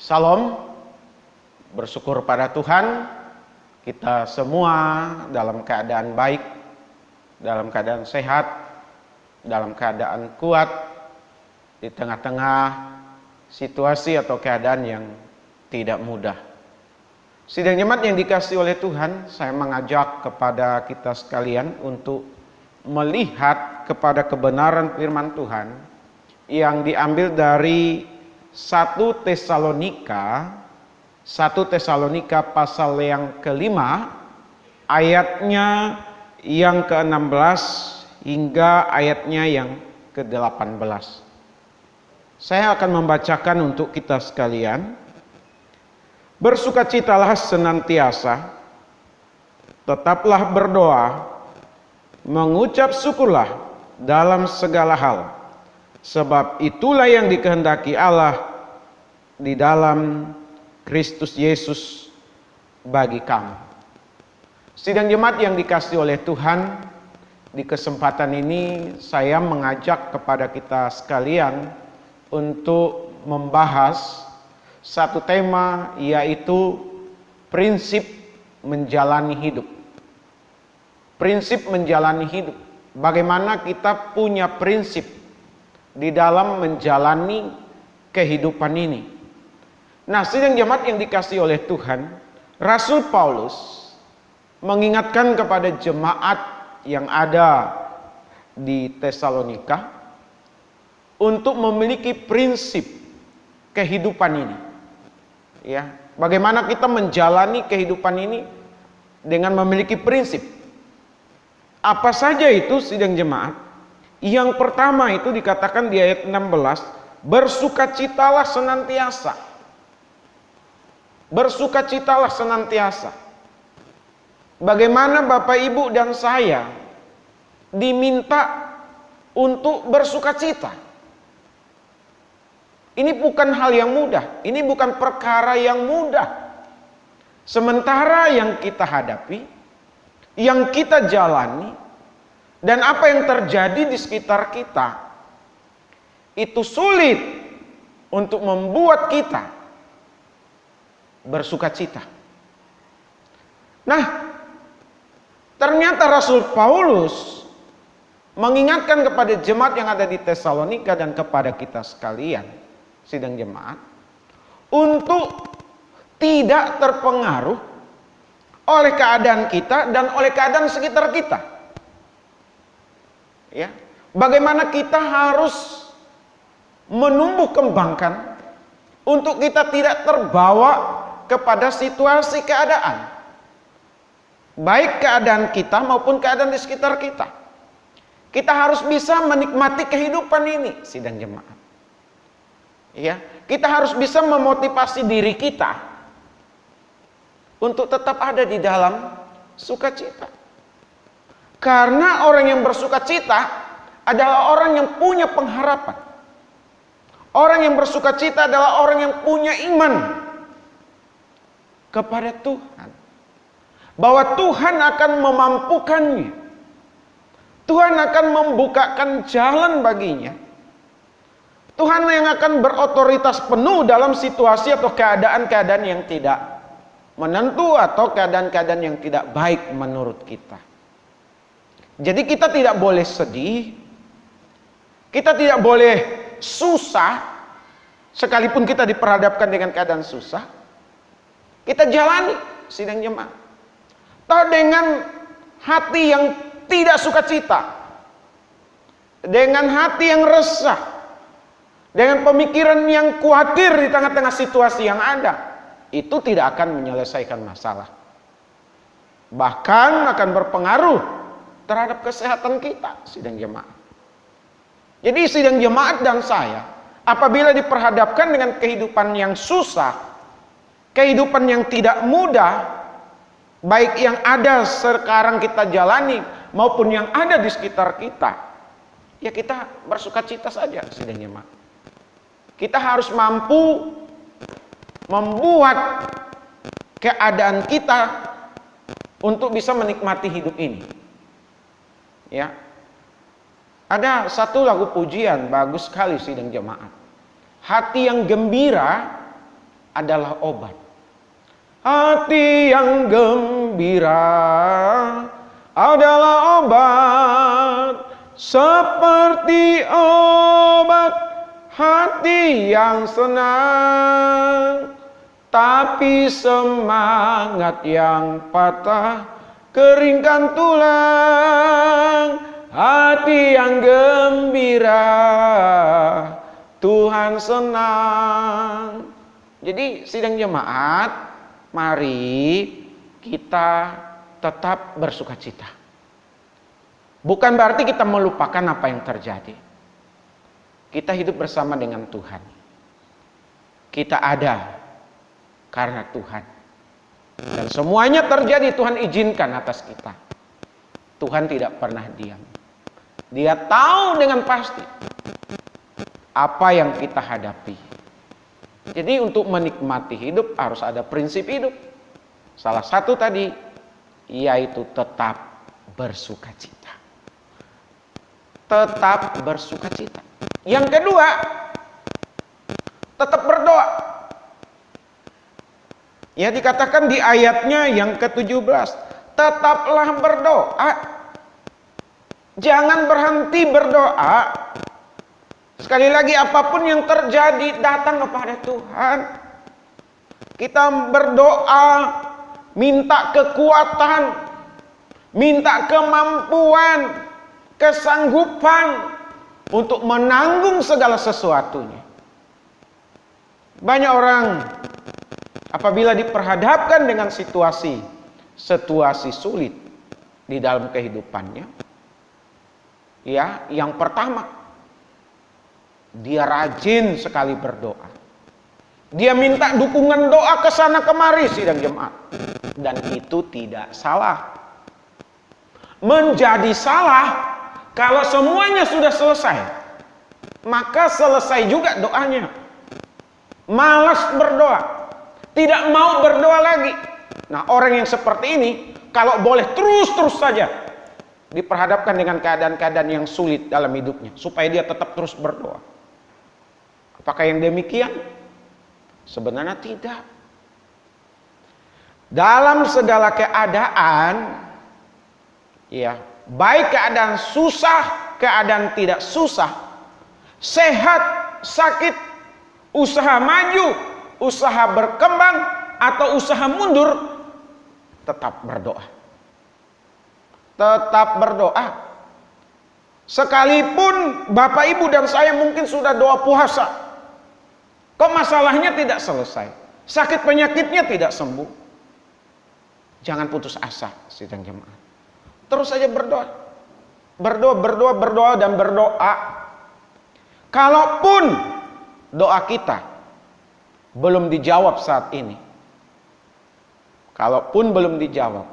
Salam, bersyukur pada Tuhan, kita semua dalam keadaan baik, dalam keadaan sehat, dalam keadaan kuat, di tengah-tengah situasi atau keadaan yang tidak mudah. Sidang jemaat yang dikasihi oleh Tuhan, saya mengajak kepada kita sekalian untuk melihat kepada kebenaran firman Tuhan yang diambil dari 1 Tesalonika pasal yang kelima, ayatnya yang ke-16 hingga ayatnya yang ke-18. Saya akan membacakan untuk kita sekalian. Bersukacitalah senantiasa, tetaplah berdoa, mengucap syukurlah dalam segala hal, sebab itulah yang dikehendaki Allah di dalam Kristus Yesus bagi kamu. Sidang jemaat yang dikasihi oleh Tuhan, di kesempatan ini saya mengajak kepada kita sekalian untuk membahas satu tema, yaitu prinsip menjalani hidup. Prinsip menjalani hidup. Bagaimana kita punya prinsip di dalam menjalani kehidupan ini. Nah, sidang jemaat yang dikasihi oleh Tuhan, Rasul Paulus mengingatkan kepada jemaat yang ada di Tesalonika untuk memiliki prinsip kehidupan ini. Ya, bagaimana kita menjalani kehidupan ini dengan memiliki prinsip. Apa saja itu, sidang jemaat? Yang pertama itu dikatakan di ayat 16, bersukacitalah senantiasa. Bersukacitalah senantiasa. Bagaimana Bapak Ibu dan saya diminta untuk bersukacita? Ini bukan hal yang mudah. Ini bukan perkara yang mudah. Sementara yang kita hadapi, yang kita jalani, dan apa yang terjadi di sekitar kita, itu sulit untuk membuat kita bersukacita. Nah, ternyata Rasul Paulus mengingatkan kepada jemaat yang ada di Tesalonika dan kepada kita sekalian, sidang jemaat, untuk tidak terpengaruh oleh keadaan kita dan oleh keadaan sekitar kita. Ya, bagaimana kita harus menumbuh kembangkan untuk kita tidak terbawa kepada situasi keadaan, baik keadaan kita maupun keadaan di sekitar kita. Kita harus bisa menikmati kehidupan ini, sidang jemaat. Ya, kita harus bisa memotivasi diri kita untuk tetap ada di dalam sukacita. Karena orang yang bersukacita adalah orang yang punya pengharapan. Orang yang bersukacita adalah orang yang punya iman kepada Tuhan, bahwa Tuhan akan memampukannya. Tuhan akan membukakan jalan baginya. Tuhan yang akan berotoritas penuh dalam situasi atau keadaan-keadaan yang tidak menentu atau keadaan-keadaan yang tidak baik menurut kita. Jadi kita tidak boleh sedih, kita tidak boleh susah, sekalipun kita diperhadapkan dengan keadaan susah. Kita jalani, sidang jemaat. Atau dengan hati yang tidak sukacita, dengan hati yang resah, dengan pemikiran yang khawatir di tengah-tengah situasi yang ada, itu tidak akan menyelesaikan masalah. Bahkan akan berpengaruh terhadap kesehatan kita, sidang jemaat. Jadi sidang jemaat dan saya, apabila diperhadapkan dengan kehidupan yang susah, kehidupan yang tidak mudah, baik yang ada sekarang kita jalani maupun yang ada di sekitar kita, ya kita bersukacita saja, sidang jemaat. Kita harus mampu membuat keadaan kita untuk bisa menikmati hidup ini. Ya, ada satu lagu pujian bagus sekali, sidang jemaat. Hati yang gembira adalah obat. Hati yang gembira adalah obat, seperti obat hati yang senang. Tapi semangat yang patah keringkan tulang. Hati yang gembira Tuhan senang. Jadi sidang jemaat, mari kita tetap bersukacita. Bukan berarti kita melupakan apa yang terjadi. Kita hidup bersama dengan Tuhan. Kita ada karena Tuhan. Dan semuanya terjadi Tuhan izinkan atas kita. Tuhan tidak pernah diam. Dia tahu dengan pasti apa yang kita hadapi. Jadi untuk menikmati hidup harus ada prinsip hidup. Salah satu tadi yaitu tetap bersukacita. Tetap bersukacita. Yang kedua, tetap berdoa. Ya, dikatakan di ayatnya yang ke-17, tetaplah berdoa. Jangan berhenti berdoa. Sekali lagi, apapun yang terjadi, datang kepada Tuhan. Kita berdoa, minta kekuatan, minta kemampuan, kesanggupan untuk menanggung segala sesuatunya. Banyak orang apabila diperhadapkan dengan situasi sulit di dalam kehidupannya, ya, yang pertama, dia rajin sekali berdoa. Dia minta dukungan doa ke sana kemari, sidang jemaat. Dan itu tidak salah. Menjadi salah kalau semuanya sudah selesai, maka selesai juga doanya. Malas berdoa, tidak mau berdoa lagi. Nah, orang yang seperti ini kalau boleh terus saja diperhadapkan dengan keadaan-keadaan yang sulit dalam hidupnya, supaya dia tetap terus berdoa. Apakah yang demikian? Sebenarnya tidak. Dalam segala keadaan, ya, baik keadaan susah, keadaan tidak susah, sehat, sakit, usaha maju, usaha berkembang atau usaha mundur, tetap berdoa. Tetap berdoa. Sekalipun Bapak Ibu dan saya mungkin sudah doa puasa, kok masalahnya tidak selesai, sakit penyakitnya tidak sembuh, jangan putus asa, sidang jemaat. Terus saja berdoa. Berdoa dan berdoa. Kalaupun doa kita belum dijawab saat ini, kalaupun belum dijawab,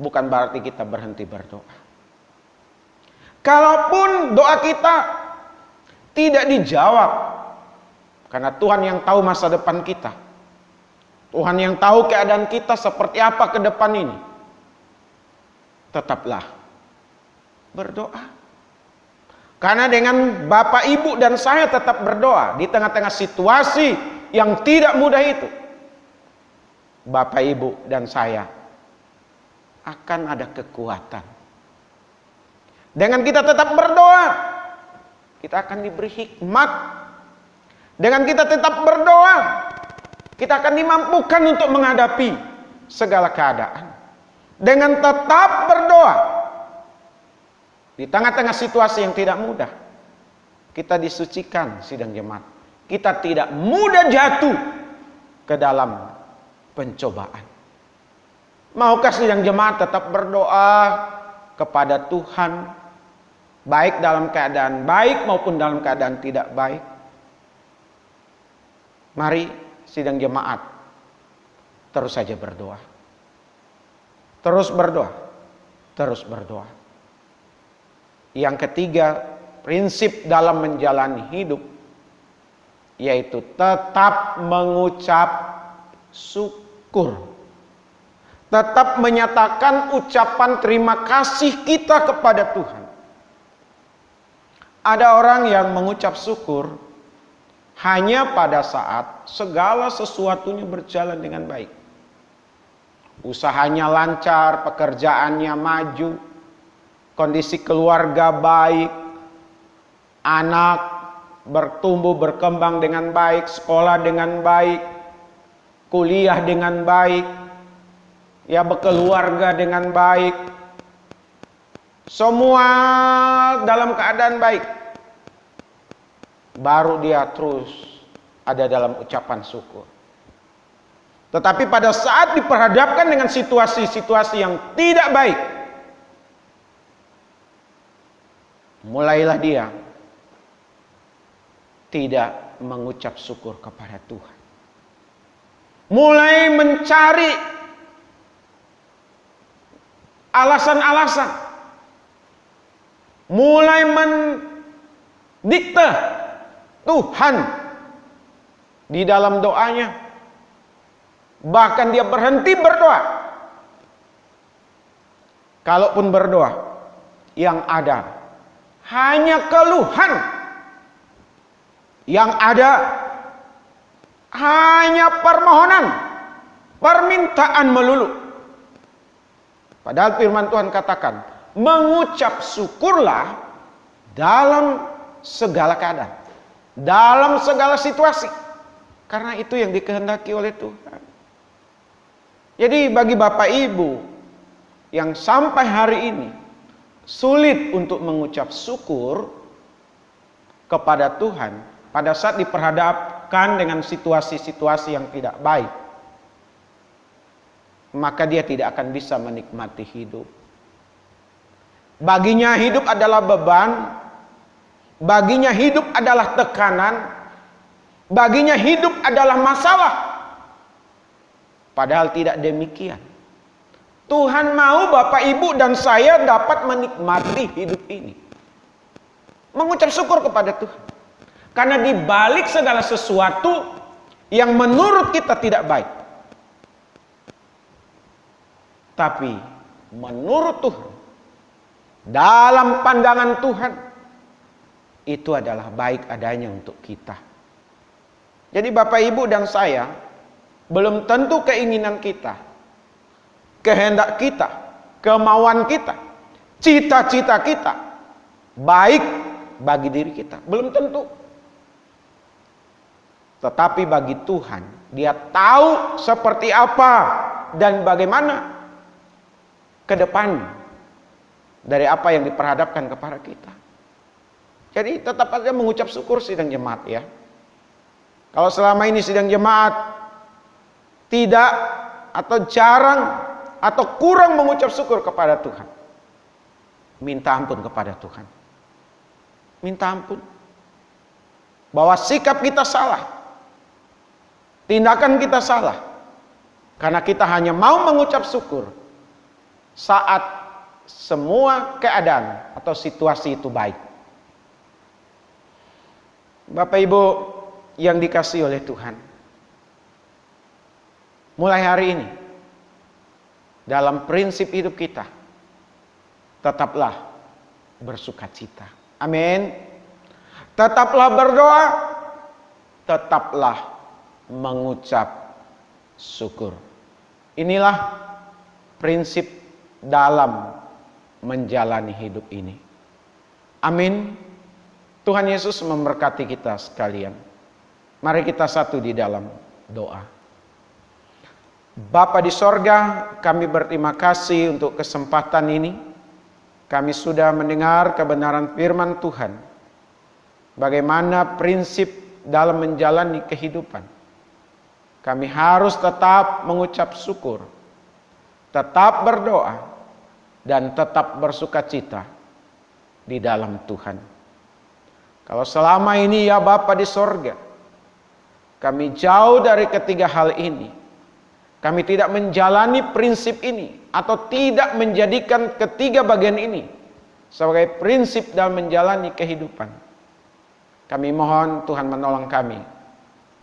bukan berarti kita berhenti berdoa. Kalaupun doa kita tidak dijawab, karena Tuhan yang tahu masa depan kita, Tuhan yang tahu keadaan kita seperti apa ke depan ini, tetaplah berdoa. Karena dengan Bapak Ibu dan saya tetap berdoa di tengah-tengah situasi yang tidak mudah itu, Bapak Ibu dan saya akan ada kekuatan. Dengan kita tetap berdoa, kita akan diberi hikmat. Dengan kita tetap berdoa, kita akan dimampukan untuk menghadapi segala keadaan. Dengan tetap berdoa, di tengah-tengah situasi yang tidak mudah, kita disucikan, sidang jemaat. Kita tidak mudah jatuh ke dalam pencobaan. Maukah sidang jemaat tetap berdoa kepada Tuhan, baik dalam keadaan baik maupun dalam keadaan tidak baik? Mari sidang jemaat terus saja berdoa. Terus berdoa. Terus berdoa. Yang ketiga, prinsip dalam menjalani hidup, yaitu tetap mengucap syukur. Tetap menyatakan ucapan terima kasih kita kepada Tuhan. Ada orang yang mengucap syukur hanya pada saat segala sesuatunya berjalan dengan baik. Usahanya lancar, pekerjaannya maju, kondisi keluarga baik, anak bertumbuh berkembang dengan baik, sekolah dengan baik, kuliah dengan baik, ya berkeluarga dengan baik, semua dalam keadaan baik, baru dia terus ada dalam ucapan syukur. Tetapi pada saat diperhadapkan dengan situasi-situasi yang tidak baik, mulailah dia tidak mengucap syukur kepada Tuhan. Mulai mencari alasan-alasan. Mulai mendikte Tuhan di dalam doanya. Bahkan dia berhenti berdoa. Kalaupun berdoa, yang ada hanya keluhan. Yang ada hanya permohonan, permintaan melulu. Padahal firman Tuhan katakan, mengucap syukurlah dalam segala keadaan, dalam segala situasi. Karena itu yang dikehendaki oleh Tuhan. Jadi bagi Bapak Ibu yang sampai hari ini sulit untuk mengucap syukur kepada Tuhan pada saat diperhadapkan dengan situasi-situasi yang tidak baik, maka dia tidak akan bisa menikmati hidup. Baginya hidup adalah beban, baginya hidup adalah tekanan, baginya hidup adalah masalah. Padahal tidak demikian. Tuhan mau Bapak Ibu dan saya dapat menikmati hidup ini. Mengucap syukur kepada Tuhan. Karena di balik segala sesuatu yang menurut kita tidak baik, tapi menurut Tuhan, dalam pandangan Tuhan, itu adalah baik adanya untuk kita. Jadi Bapak Ibu dan saya, belum tentu keinginan kita, kehendak kita, kemauan kita, cita-cita kita baik bagi diri kita. Belum tentu. Tetapi bagi Tuhan, Dia tahu seperti apa dan bagaimana ke depan dari apa yang diperhadapkan kepada kita. Jadi tetap aja mengucap syukur sidang jemaat ya. Kalau selama ini sidang jemaat tidak atau jarang atau kurang mengucap syukur kepada Tuhan, minta ampun kepada Tuhan. Minta ampun. Bahwa sikap kita salah, tindakan kita salah, karena kita hanya mau mengucap syukur saat semua keadaan atau situasi itu baik. Bapak Ibu yang dikasihi oleh Tuhan, mulai hari ini, dalam prinsip hidup kita, tetaplah bersukacita. Amin. Tetaplah berdoa, tetaplah mengucap syukur. Inilah prinsip dalam menjalani hidup ini. Amin. Tuhan Yesus memberkati kita sekalian. Mari kita satu di dalam doa. Bapa di sorga, kami berterima kasih untuk kesempatan ini. Kami sudah mendengar kebenaran firman Tuhan. Bagaimana prinsip dalam menjalani kehidupan. Kami harus tetap mengucap syukur, tetap berdoa, dan tetap bersukacita di dalam Tuhan. Kalau selama ini ya Bapa di sorga, kami jauh dari ketiga hal ini, kami tidak menjalani prinsip ini atau tidak menjadikan ketiga bagian ini sebagai prinsip dalam menjalani kehidupan. Kami mohon Tuhan menolong kami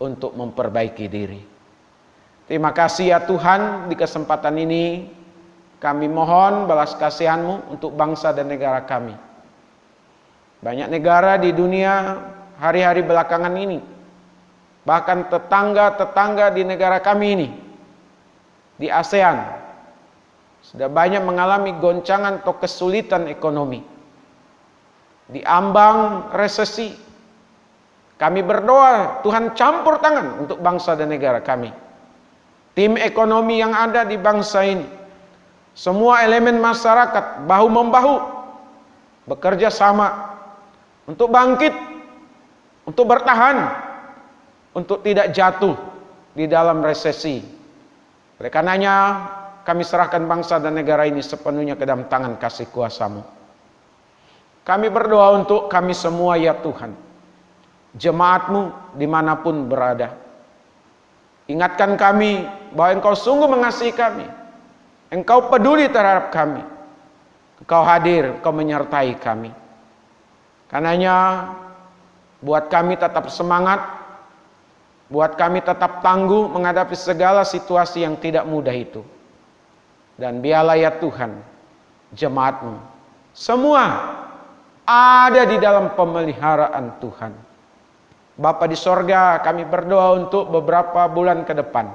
untuk memperbaiki diri. Terima kasih ya Tuhan, di kesempatan ini kami mohon balas kasihan-Mu untuk bangsa dan negara kami. Banyak negara di dunia hari-hari belakangan ini bahkan tetangga-tetangga di negara kami ini, di ASEAN, sudah banyak mengalami goncangan atau kesulitan ekonomi, diambang resesi. Kami berdoa Tuhan campur tangan untuk bangsa dan negara kami. Tim ekonomi yang ada di bangsa ini, semua elemen masyarakat bahu-membahu bekerja sama untuk bangkit, untuk bertahan, untuk tidak jatuh di dalam resesi. Oleh karenanya kami serahkan bangsa dan negara ini sepenuhnya ke dalam tangan kasih kuasa-Mu. Kami berdoa untuk kami semua ya Tuhan, jemaat-Mu dimanapun berada. Ingatkan kami bahwa Engkau sungguh mengasihi kami, Engkau peduli terhadap kami, Engkau hadir, Engkau menyertai kami. Karenanya buat kami tetap semangat, buat kami tetap tangguh menghadapi segala situasi yang tidak mudah itu. Dan biarlah ya Tuhan, jemaat-Mu semua ada di dalam pemeliharaan Tuhan. Bapa di sorga, kami berdoa untuk beberapa bulan ke depan.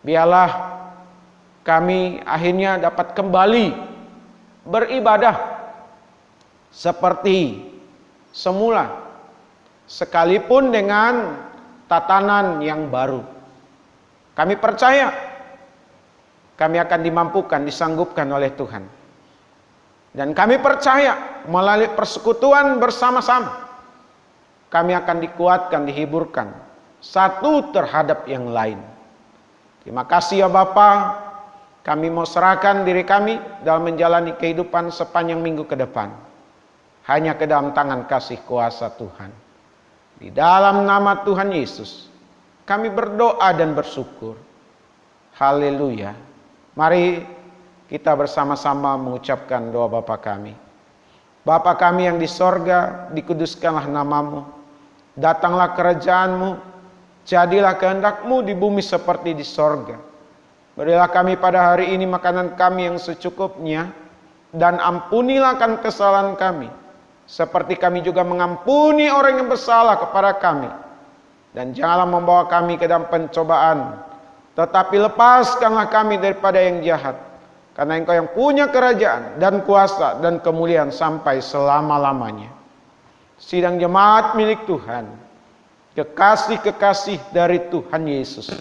Biarlah kami akhirnya dapat kembali beribadah seperti semula, sekalipun dengan tatanan yang baru. Kami percaya kami akan dimampukan, disanggupkan oleh Tuhan. Dan kami percaya melalui persekutuan bersama-sama kami akan dikuatkan, dihiburkan satu terhadap yang lain. Terima kasih ya Bapa. Kami mau serahkan diri kami dalam menjalani kehidupan sepanjang minggu ke depan hanya ke dalam tangan kasih kuasa Tuhan. Di dalam nama Tuhan Yesus kami berdoa dan bersyukur. Haleluya. Mari kita bersama-sama mengucapkan doa Bapa kami. Bapa kami yang di sorga, dikuduskanlah namamu. Datanglah kerajaan-Mu, jadilah kehendak-Mu di bumi seperti di sorga. Berilah kami pada hari ini makanan kami yang secukupnya, dan ampunilah akan kesalahan kami, seperti kami juga mengampuni orang yang bersalah kepada kami. Dan janganlah membawa kami ke dalam pencobaan, tetapi lepaskanlah kami daripada yang jahat. Karena Engkau yang punya kerajaan dan kuasa dan kemuliaan sampai selama-lamanya. Sidang jemaat milik Tuhan, kekasih-kekasih dari Tuhan Yesus,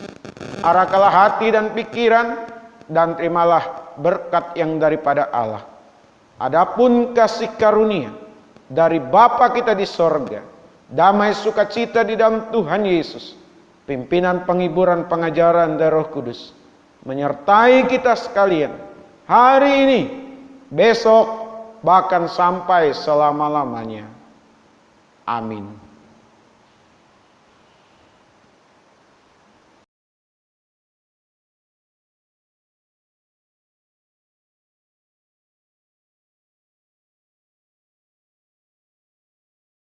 arahkanlah hati dan pikiran dan terimalah berkat yang daripada Allah. Adapun kasih karunia dari Bapa kita di sorga, damai sukacita di dalam Tuhan Yesus, pimpinan penghiburan pengajaran dari Roh Kudus, menyertai kita sekalian hari ini, besok, bahkan sampai selama-lamanya. Amin.